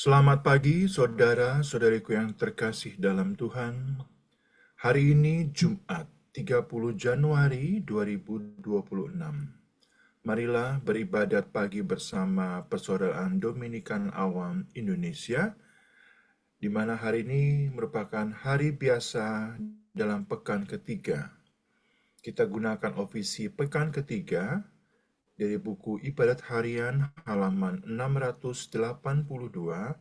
Selamat pagi, saudara-saudariku yang terkasih dalam Tuhan. Hari ini Jumat, 30 Januari 2026. Marilah beribadat pagi bersama Persaudaraan Dominikan Awam Indonesia, di mana hari ini merupakan hari biasa dalam pekan ketiga. Kita gunakan ofisi pekan ketiga dari buku Ibadat Harian halaman 682,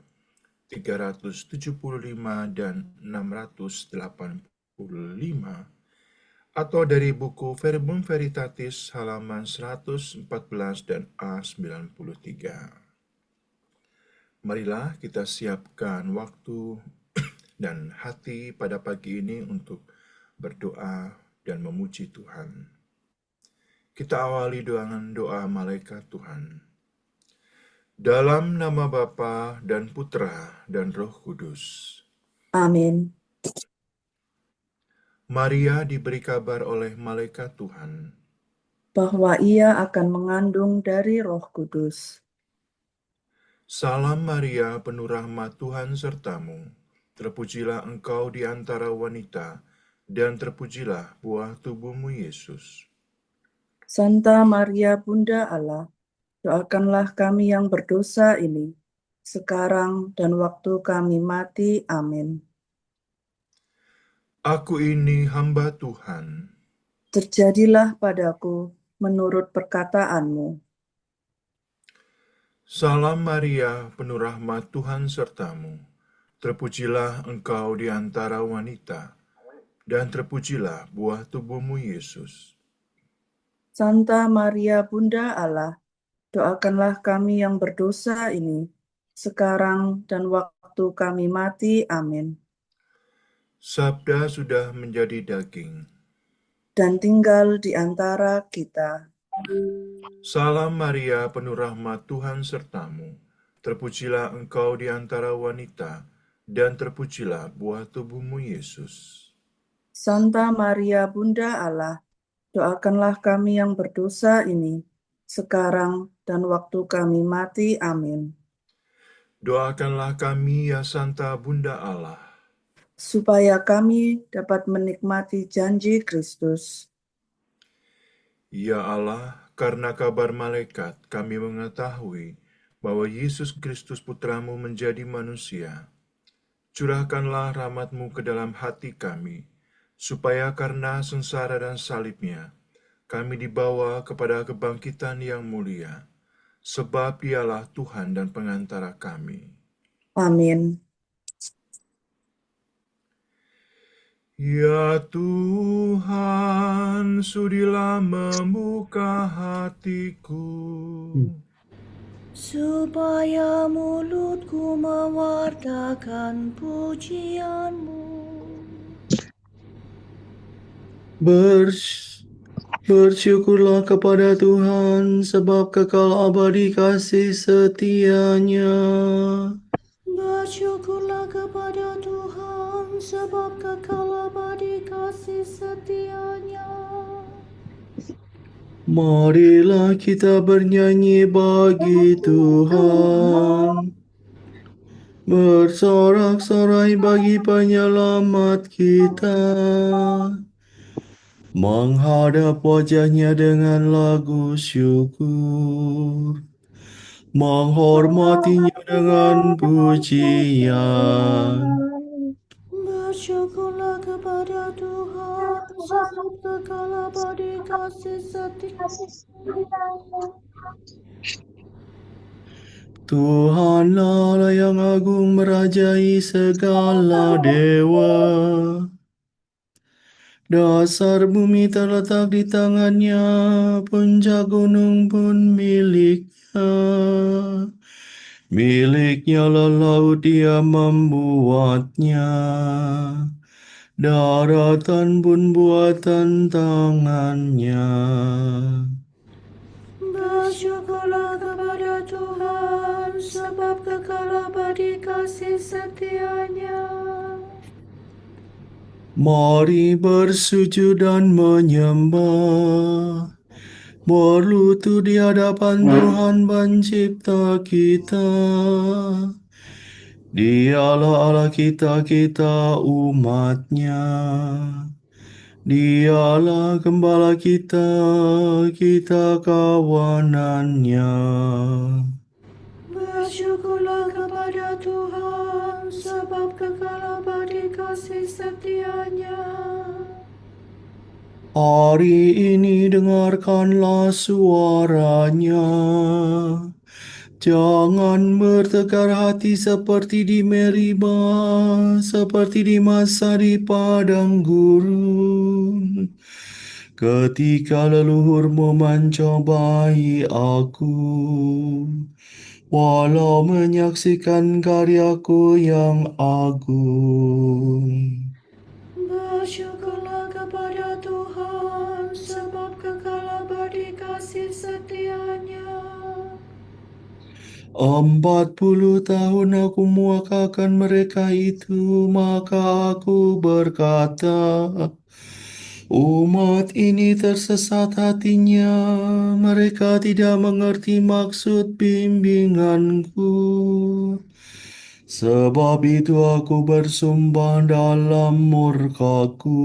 375 dan 685, atau dari buku Verbum Veritatis halaman 114 dan A93. Marilah kita siapkan waktu dan hati pada pagi ini untuk berdoa dan memuji Tuhan. Kita awali dengan doa malaikat Tuhan. Dalam nama Bapa dan Putra dan Roh Kudus. Amin. Maria diberi kabar oleh malaikat Tuhan Bahwa ia akan mengandung dari Roh Kudus. Salam Maria, penuh rahmat Tuhan sertamu. Terpujilah engkau di antara wanita, dan terpujilah buah tubuhmu Yesus. Santa Maria Bunda Allah, doakanlah kami yang berdosa ini, sekarang dan waktu kami mati. Amin. Aku ini hamba Tuhan. Terjadilah padaku menurut perkataanmu. Salam Maria, penuh rahmat Tuhan sertamu. Terpujilah engkau di antara wanita, dan terpujilah buah tubuhmu Yesus. Santa Maria Bunda Allah, doakanlah kami yang berdosa ini, sekarang dan waktu kami mati. Amin. Sabda sudah menjadi daging. Dan tinggal di antara kita. Salam Maria, penuh rahmat Tuhan sertamu. Terpujilah engkau di antara wanita, dan terpujilah buah tubuhmu Yesus. Santa Maria Bunda Allah, doakanlah kami yang berdosa ini, sekarang dan waktu kami mati. Amin. Doakanlah kami ya Santa Bunda Allah, Supaya kami dapat menikmati janji Kristus. ya Allah, karena kabar malaikat kami mengetahui bahwa Yesus Kristus Putramu menjadi manusia. Curahkanlah rahmat-Mu ke dalam hati kami, supaya karena sengsara dan salibnya, kami dibawa kepada kebangkitan yang mulia, sebab Dialah Tuhan dan pengantara kami. Amin. Ya Tuhan, sudilah membuka hatiku, supaya mulutku mewartakan pujian-Mu. Bersyukurlah kepada Tuhan, sebab kekal abadi kasih setia-Nya. Bersyukurlah kepada Tuhan, sebab kekal abadi kasih setia-Nya. Marilah kita bernyanyi bagi Tuhan, bersorak-sorai bagi penyelamat kita, menghadap wajah-Nya dengan lagu syukur, menghormati-Nya dengan pujian. Bersyukurlah kepada Tuhan, sebab kekal abadi kasih setia-Nya. Tuhanlah Allah yang agung merajai segala dewa. Dasar bumi terletak di tangan-Nya, puncak gunung pun milik-Nya. Milik-Nya lah laut, Dia membuatnya. Daratan pun buatan tangan-Nya. Bersyukurlah kepada Tuhan, sebab kekal abadi kasih setia-Nya. Mari bersujud dan menyembah, berlutut di hadapan Tuhan Pencipta kita. Dialah Allah kita, kita umat-Nya. Dialah Gembala kita, kita kawanan-Nya. Bersyukurlah kepada Tuhan, sebab kekal abadi kasih setia-Nya. Hari ini dengarkanlah suaranya. Jangan bertegar hati seperti di Meribah, seperti di masa di padang gurun. Ketika leluhurmu mencobai aku, walau menyaksikan karyaku yang agung. Bersyukurlah kepada Tuhan, sebab kekal abadi kasih setia-Nya. 40 tahun aku muakakan mereka itu, maka aku berkata, umat ini tersesat hatinya, mereka tidak mengerti maksud bimbinganku. Sebab itu aku bersumpah dalam murkaku,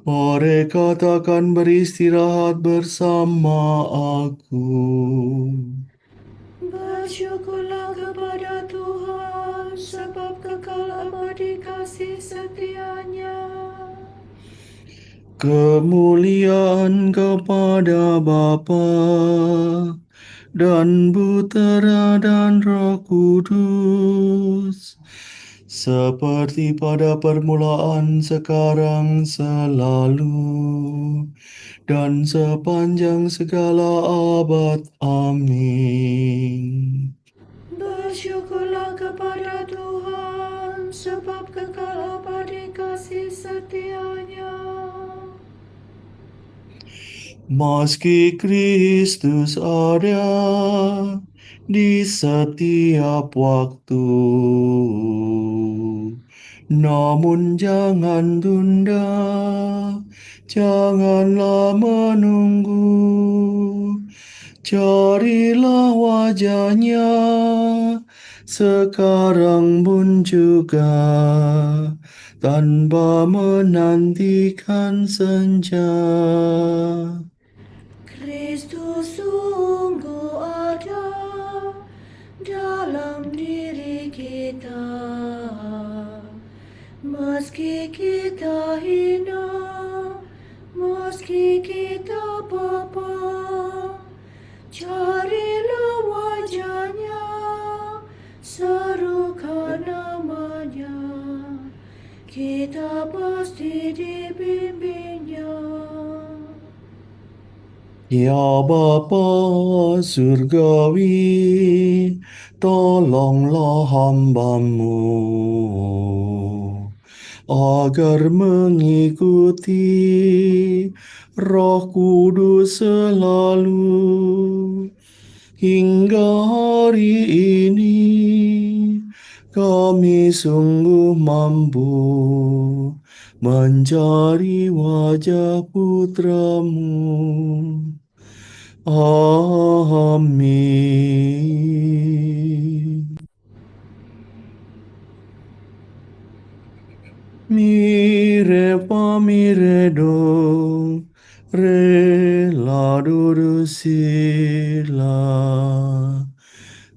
mereka takkan beristirahat bersama aku. Bersyukurlah kepada Tuhan, sebab kekal abadi kasih setia-Nya. Kemuliaan kepada Bapa dan Putera dan Roh Kudus, seperti pada permulaan, sekarang, selalu, dan sepanjang segala abad. Amin. Bersyukurlah kepada Tuhan, sebab kekal abadi kasih setia-Nya. Meski Kristus ada di setiap waktu, namun jangan tunda, janganlah menunggu. Carilah wajahnya sekarang pun juga, tanpa menantikan senja. Kristus sungguh ada dalam diri kita, meski kita hina, meski kita papa. Carilah wajahnya, serukan namanya, kita pasti dibimbingnya. Ya Bapa Surgawi, tolonglah hamba-Mu agar mengikuti Roh Kudus selalu hingga hari ini. Kami sungguh mampu mencari wajah Putra-Mu. Amin. Mire pamiredo, rela sila.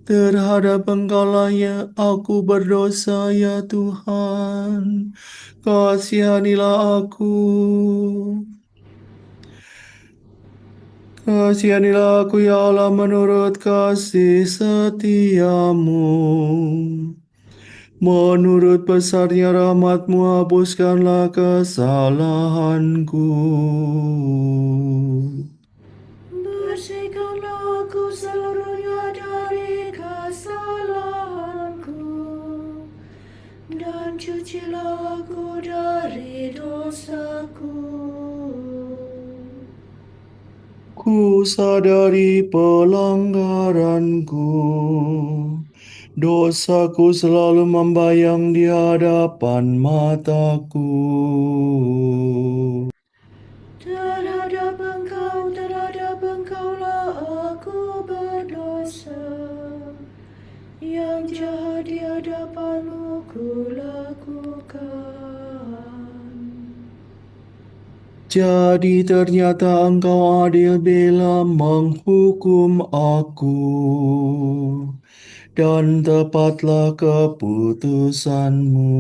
Terhadap Engkau-lah ya aku berdosa, ya Tuhan. Kasihanilah aku. Kasihanilah aku, ya Allah, menurut kasih setia-Mu. Menurut besarnya rahmat-Mu, hapuskanlah kesalahanku. Bersihkanlah aku seluruhnya dari kesalahanku, dan cucilah aku dari dosaku. Ku sadari pelanggaranku, dosaku selalu membayang di hadapan mataku. Terhadap Engkaulah aku berdosa, yang jahat di hadapanmu kulakukan. Jadi ternyata Engkau adil bila menghukum aku, dan tepatlah keputusanmu.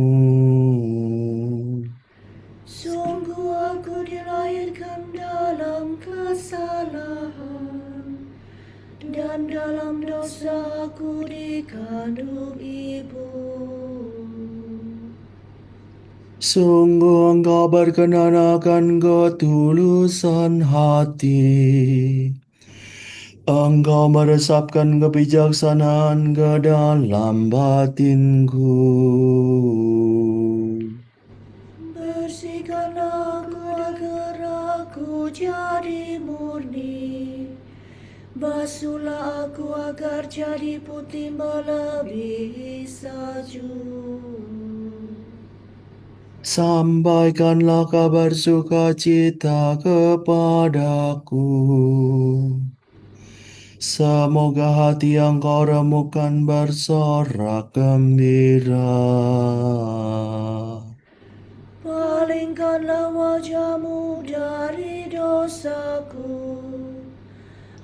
Sungguh aku dilahirkan dalam kesalahan, dan dalam dosa aku dikandung ibu. Sungguh Engkau berkenan akan ketulusan hati. Engkau meresapkan kebijaksanaan ke dalam batinku. Bersihkanlah aku agar aku jadi murni. Basuhlah aku agar jadi putih melebihi salju. Sampaikanlah kabar sukacita kepadaku. Semoga hati yang kau remukan bersorak gembira. Palingkanlah wajahmu dari dosaku.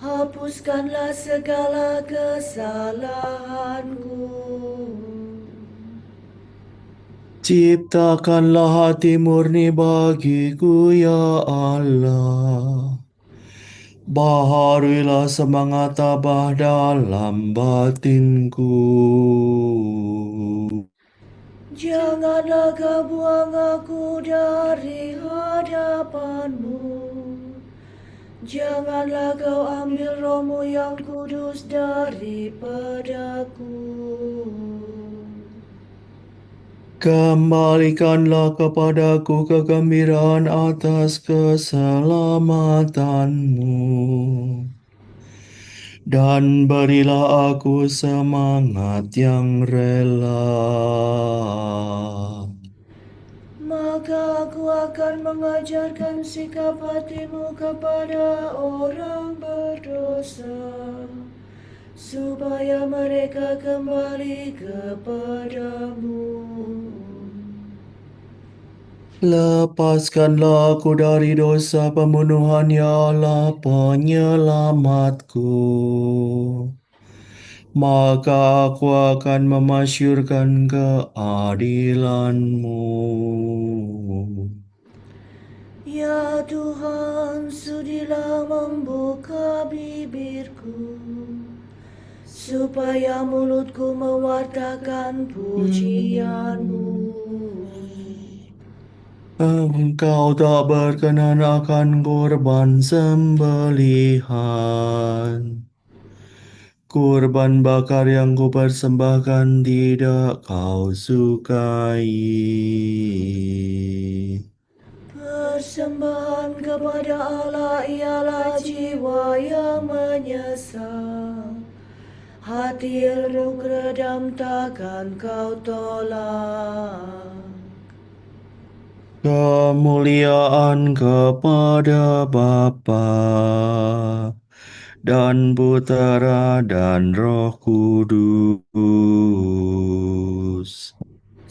Hapuskanlah segala kesalahanku. Ciptakanlah hati murni bagiku, ya Allah. Baharuilah semangat tabah dalam batinku. Janganlah kau buang aku dari hadapanmu. Janganlah kau ambil rohmu yang kudus daripadaku. Kembalikanlah kepadaku kegembiraan atas keselamatanmu, dan berilah aku semangat yang rela. Maka aku akan mengajarkan sikap hatimu kepada orang berdosa, supaya mereka kembali kepadamu. Lepaskanlah aku dari dosa pembunuhan, ya Allah penyelamatku. Maka aku akan memasyurkan keadilan-Mu. Ya Tuhan, sudilah membuka bibirku, supaya mulutku mewartakan pujian-Mu. Engkau tak berkenan akan korban sembelihan. Kurban bakar yang kupersembahkan tidak kau sukai. Persembahan kepada Allah ialah jiwa yang menyesal. Hati elok redam takkan kau tolak. Kemuliaan kepada Bapa dan Putera dan Roh Kudus.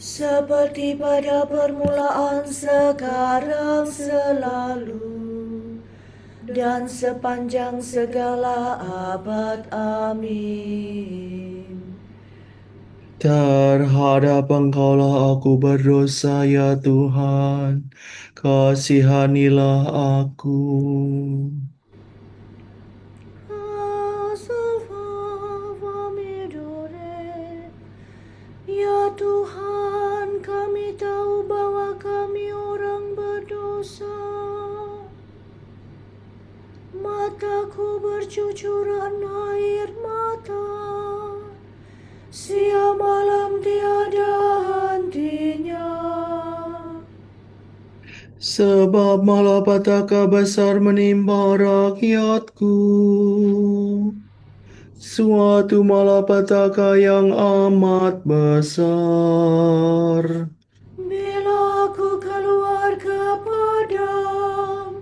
Seperti pada permulaan, sekarang, selalu, dan sepanjang segala abad. Amin. Terhadap Engkaulah aku berdosa, ya Tuhan. Kasihanilah aku. Ya Tuhan, kami tahu bahwa kami orang berdosa. Mataku bercucuran air mata, siang malam tiada hentinya. Sebab malapetaka besar menimpa rakyatku. Suatu malapetaka yang amat besar. Bila aku keluar ke padang,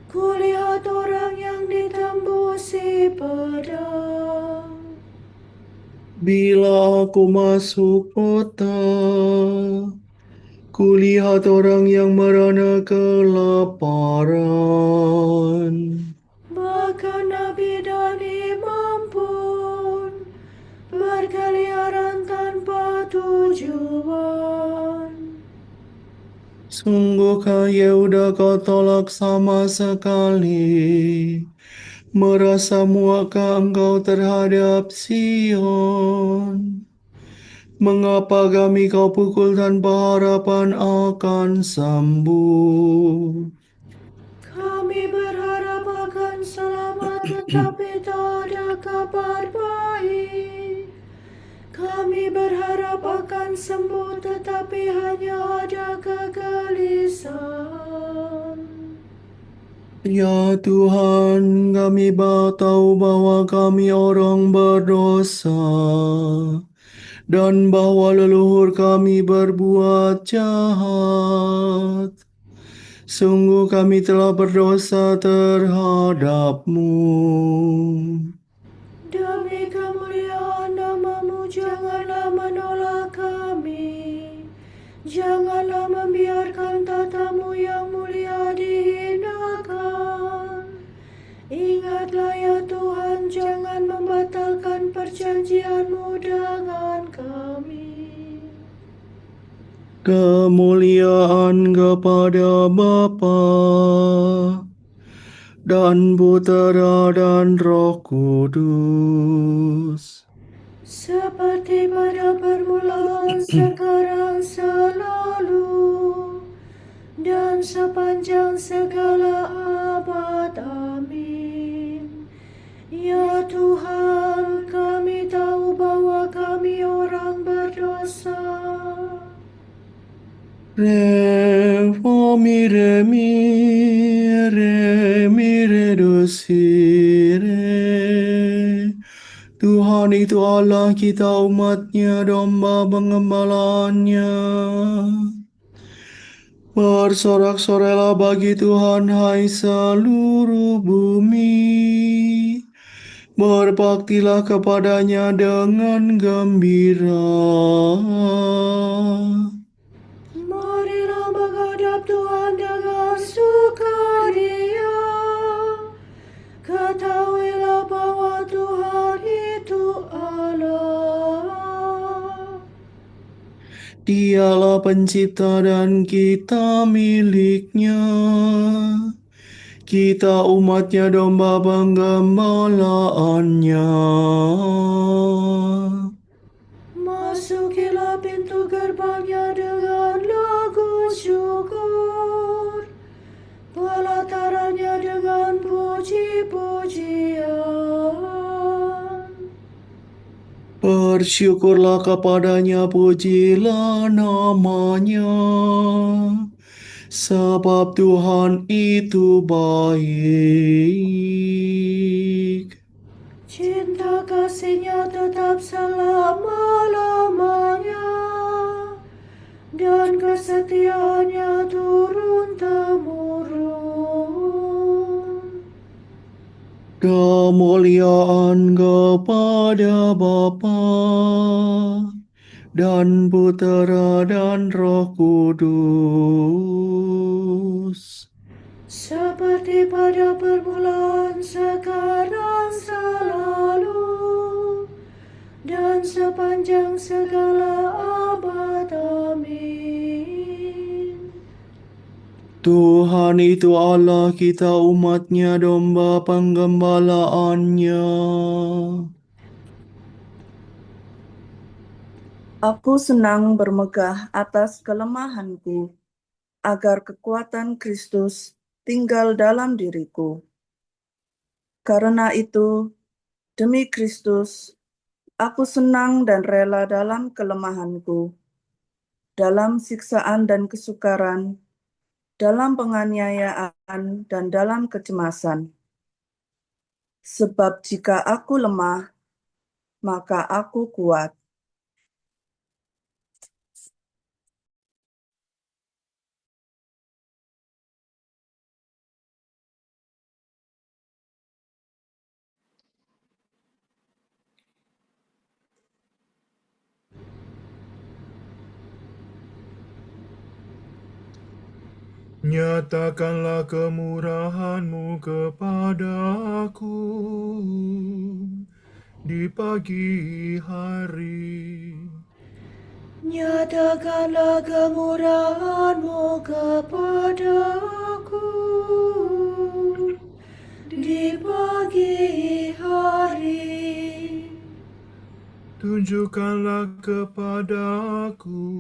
kulihat orang yang ditembusi pedang. Bila aku masuk kota, kulihat orang yang merana kelaparan. Bahkan nabi dan imam pun berkeliaran tanpa tujuan. Sungguhkah Yehuda kau tolak sama sekali? Merasa muakkah engkau terhadap Sion? Mengapa kami kau pukul tanpa harapan akan sembuh? Kami berharap akan selamat, tetapi tak ada kabar baik. Kami berharap akan sembuh, tetapi hanya ada kegelisahan. Ya Tuhan, kami tahu bahwa kami orang berdosa dan bahwa leluhur kami berbuat jahat. Sungguh kami telah berdosa terhadap-Mu. Demi kemuliaan nama-Mu, janganlah menolak kami. Janganlah membiarkan tata-Mu yang mulia dihinakan. Ingatlah ya Tuhan, jangan membatalkan perjanjian-Mu dengan kami. Kemuliaan kepada Bapa dan Putera dan Roh Kudus. Seperti pada permulaan, sekarang, selalu, dan sepanjang segala abad. Amin. Ya Tuhan, kami tahu bahwa kami orang berdosa. Redusire. Tuhan itu Allah kita, umatnya, domba pengembalaannya. Bersorak-sorailah bagi Tuhan, hai seluruh bumi. Berbaktilah kepadanya dengan gembira. Marilah menghadap Tuhan dengan sukaria. Ketahuilah bahwa Tuhan itu Allah. Dialah pencipta dan kita miliknya. Kita umatnya, domba penggembalaannya. Masukilah pintu gerbangnya dengan lagu syukur, pelatarannya dengan puji-pujian. Bersyukurlah kepadanya, pujilah namanya. Sebab Tuhan itu baik. Cinta kasihnya tetap selama-lamanya, dan kesetiaannya turun-temurun. Kemuliaan kepada Bapa dan Putera dan Roh Kudus. Seperti pada permulaan, sekarang, selalu, dan sepanjang segala abad. Amin. Tuhan itu Allah kita, umatnya, domba penggembalaannya. Aku senang bermegah atas kelemahanku, agar kekuatan Kristus tinggal dalam diriku. Karena itu, demi Kristus, aku senang dan rela dalam kelemahanku, dalam siksaan dan kesukaran, dalam penganiayaan dan dalam kecemasan. Sebab jika aku lemah, maka aku kuat. Nyatakanlah kemurahan-Mu kepadaku di pagi hari. Nyatakanlah kemurahan-Mu kepadaku di pagi hari. Tunjukkanlah kepadaku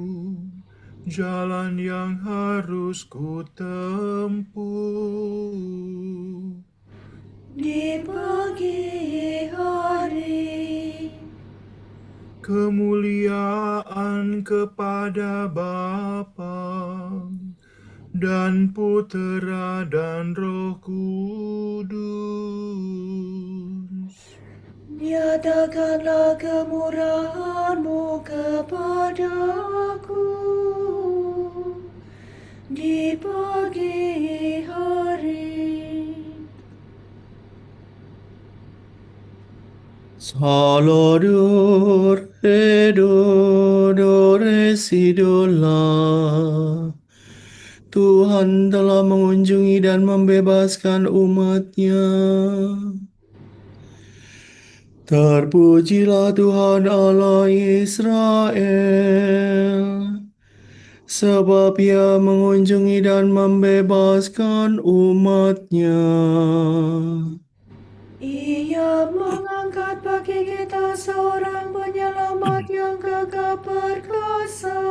jalan yang harus ku tempuh. Di pagi hari. Kemuliaan kepada Bapa dan Putera dan Roh Kudus. Nyatakanlah kemurahan-Mu kepadaku di pagi hari. Salvador, Redores idola. Tuhan telah mengunjungi dan membebaskan umat-Nya. Terpujilah Tuhan Allah Israel, sebab Ia mengunjungi dan membebaskan umat-Nya. Ia mengangkat bagi kita seorang penyelamat yang gagah perkasa,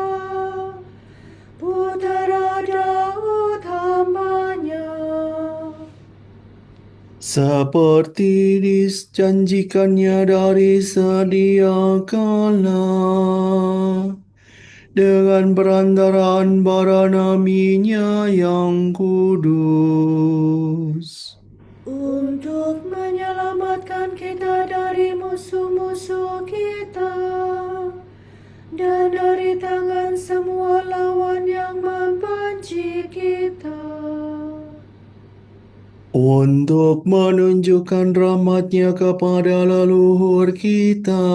Putera Daud hamba-Nya. Seperti dijanjikannya dari sedia kala, dengan perantaraan para nabi-Nya yang kudus. Untuk menyelamatkan kita dari musuh-musuh kita dan dari tangan semua lawan yang membenci kita. Untuk menunjukkan rahmat-Nya kepada leluhur kita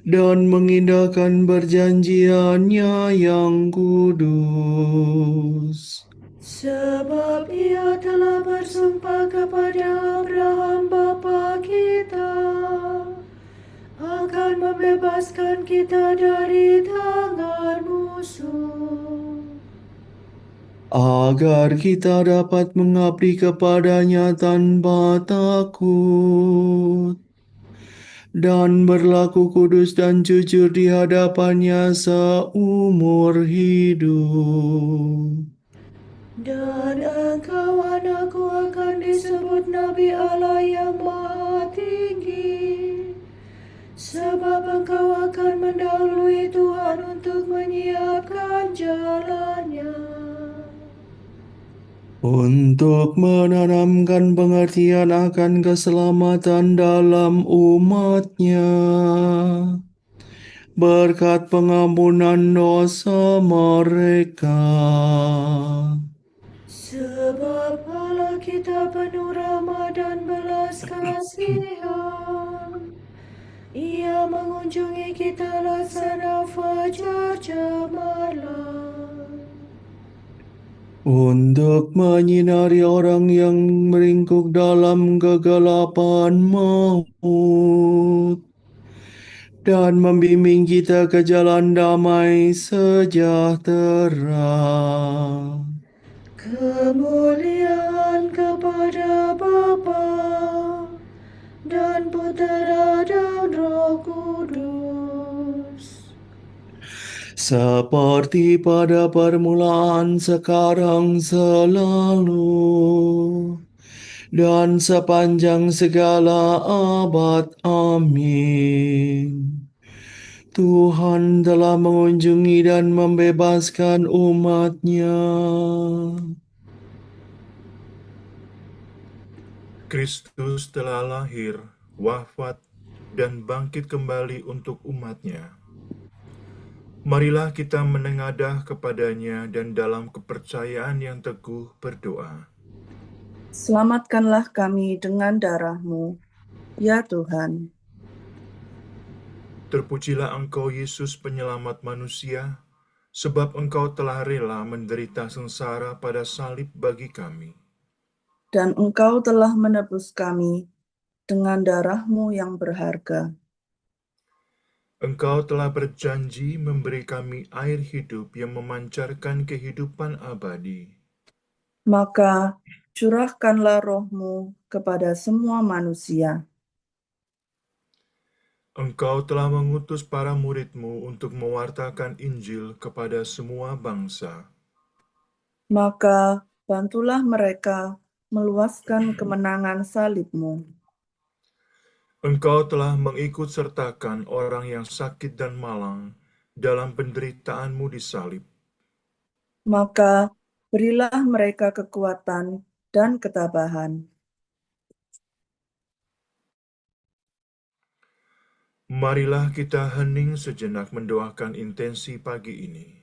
dan mengindahkan perjanjian-Nya yang kudus. Sebab Ia telah bersumpah kepada Abraham bapa kita akan membebaskan kita dari tangan musuh, agar kita dapat mengabdi kepada-Nya tanpa takut dan berlaku kudus dan jujur di hadapan-Nya seumur hidup. dan engkau anakku akan disebut Nabi Allah yang Maha Tinggi, sebab engkau akan mendahului Tuhan untuk menyiapkan jalannya, Untuk menanamkan pengertian akan keselamatan dalam umat-Nya, berkat pengampunan dosa mereka. sebab Allah kita penuh rahmat dan belas kasihan. Ia mengunjungi kita laksana fajar jamalah, Untuk menyinari orang yang meringkuk dalam kegelapan maut, dan membimbing kita ke jalan damai sejahtera. kemuliaan kepada Bapa dan Putera dan Roh Kudus, Seperti pada permulaan, sekarang, selalu, dan sepanjang segala abad. Amin. Tuhan telah mengunjungi dan membebaskan umat-Nya. Kristus telah lahir, wafat, dan bangkit kembali untuk umat-Nya. Marilah kita menengadah kepada-Nya dan dalam kepercayaan yang teguh berdoa. Selamatkanlah kami dengan darah-Mu, ya Tuhan. Terpujilah Engkau, Yesus, penyelamat manusia, sebab Engkau telah rela menderita sengsara pada salib bagi kami. Dan Engkau telah menebus kami dengan darah-Mu yang berharga. Engkau telah berjanji memberi kami air hidup yang memancarkan kehidupan abadi. Maka curahkanlah Roh-Mu kepada semua manusia. Engkau telah mengutus para murid-Mu untuk mewartakan Injil kepada semua bangsa. Maka bantulah mereka meluaskan kemenangan salib-Mu. Engkau telah mengikut sertakan orang yang sakit dan malang dalam penderitaanmu di salib. Maka berilah mereka kekuatan dan ketabahan. Marilah kita hening sejenak mendoakan intensi pagi ini.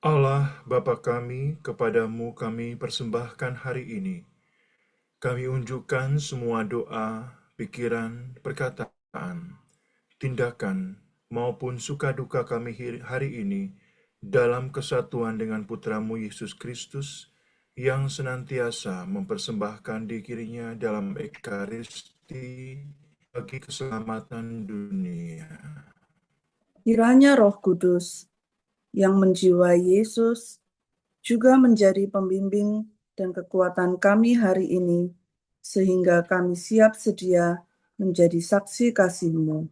Allah Bapa kami, kepadamu kami persembahkan hari ini. Kami unjukkan semua doa, pikiran, perkataan, tindakan, maupun suka duka kami hari ini dalam kesatuan dengan Putramu Yesus Kristus yang senantiasa mempersembahkan dirinya dalam Ekaristi bagi keselamatan dunia. Kiranya Roh Kudus yang menjiwai Yesus juga menjadi pembimbing dan kekuatan kami hari ini, sehingga kami siap sedia menjadi saksi kasih-Mu.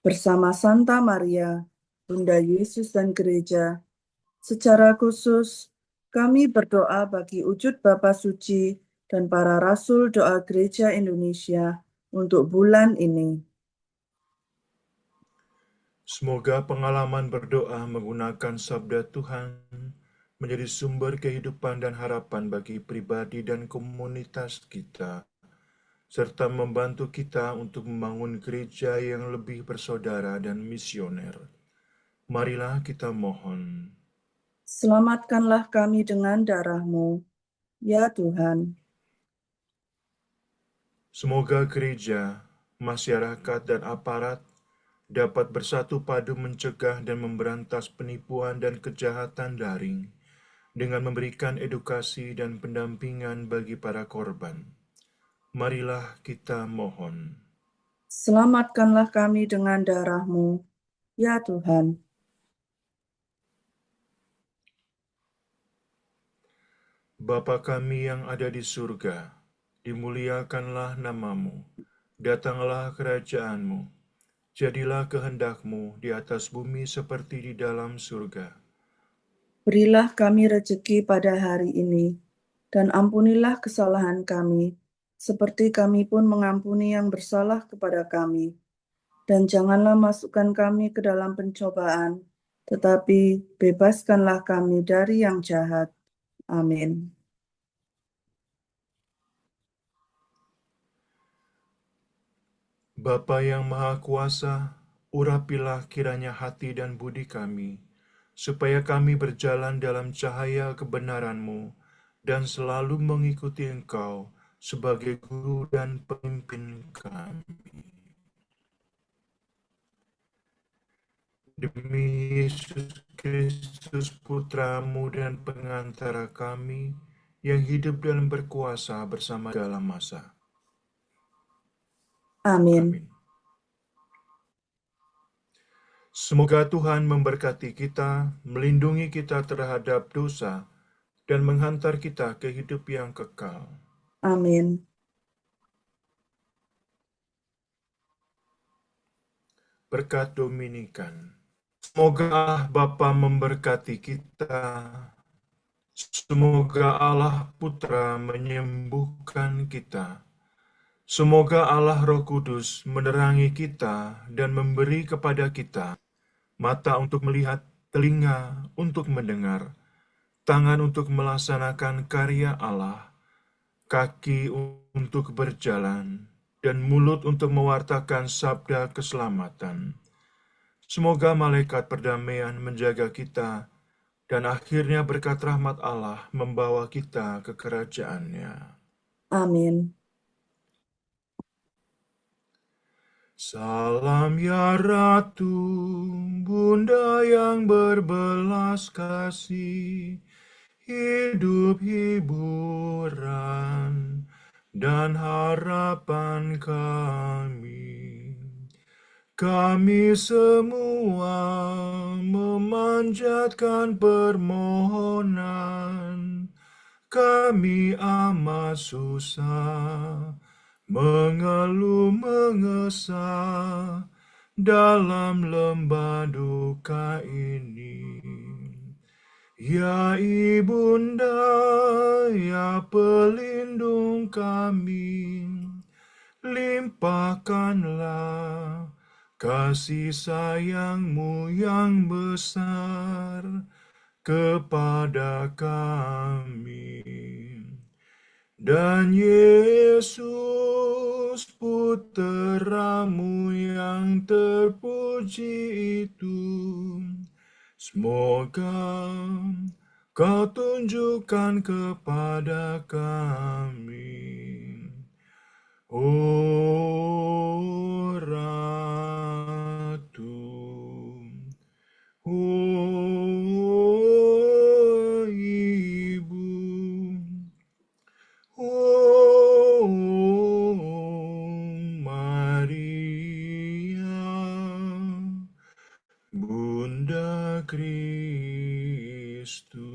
Bersama Santa Maria, Bunda Yesus dan Gereja, secara khusus kami berdoa bagi wujud Bapa Suci dan para Rasul Doa Gereja Indonesia untuk bulan ini. Semoga pengalaman berdoa menggunakan sabda Tuhan menjadi sumber kehidupan dan harapan bagi pribadi dan komunitas kita, serta membantu kita untuk membangun gereja yang lebih bersaudara dan misioner. Marilah kita mohon. Selamatkanlah kami dengan darah-Mu, ya Tuhan. Semoga gereja, masyarakat, dan aparat dapat bersatu padu mencegah dan memberantas penipuan dan kejahatan daring dengan memberikan edukasi dan pendampingan bagi para korban. Marilah kita mohon. Selamatkanlah kami dengan darah-Mu, ya Tuhan. Bapa kami yang ada di surga, dimuliakanlah nama-Mu. Datanglah kerajaan-Mu, jadilah kehendak-Mu di atas bumi seperti di dalam surga. Berilah kami rejeki pada hari ini, dan ampunilah kesalahan kami, seperti kami pun mengampuni yang bersalah kepada kami. Dan janganlah masukkan kami ke dalam pencobaan, tetapi bebaskanlah kami dari yang jahat. Amin. Bapa yang Maha Kuasa, urapilah kiranya hati dan budi kami, supaya kami berjalan dalam cahaya kebenaran-Mu dan selalu mengikuti Engkau sebagai guru dan pemimpin kami. Demi Yesus Kristus Putra-Mu dan pengantara kami, yang hidup dan berkuasa bersama dalam masa. Amin. Amin. Semoga Tuhan memberkati kita, melindungi kita terhadap dosa, dan menghantar kita ke hidup yang kekal. Amin. Berkat Dominikan. Semoga Allah Bapa memberkati kita. Semoga Allah Putra menyembuhkan kita. Semoga Allah Roh Kudus menerangi kita dan memberi kepada kita mata untuk melihat, telinga untuk mendengar, tangan untuk melaksanakan karya Allah, kaki untuk berjalan, dan mulut untuk mewartakan sabda keselamatan. Semoga malaikat perdamaian menjaga kita, dan akhirnya berkat rahmat Allah membawa kita ke kerajaan-Nya. Amin. Salam ya Ratu, Bunda yang berbelas kasih, hidup hiburan dan harapan kami. Kami semua memanjatkan permohonan, kami amat susah, mengeluh mengesah dalam lembah duka ini. Ya Ibunda, ya pelindung kami, limpahkanlah kasih sayang-Mu yang besar kepada kami. Dan Yesus Putra-Mu yang terpuji itu, semoga Kau tunjukkan kepada kami. Oh Ratu, oh Ibu, oh Maria, Bunda Kristus.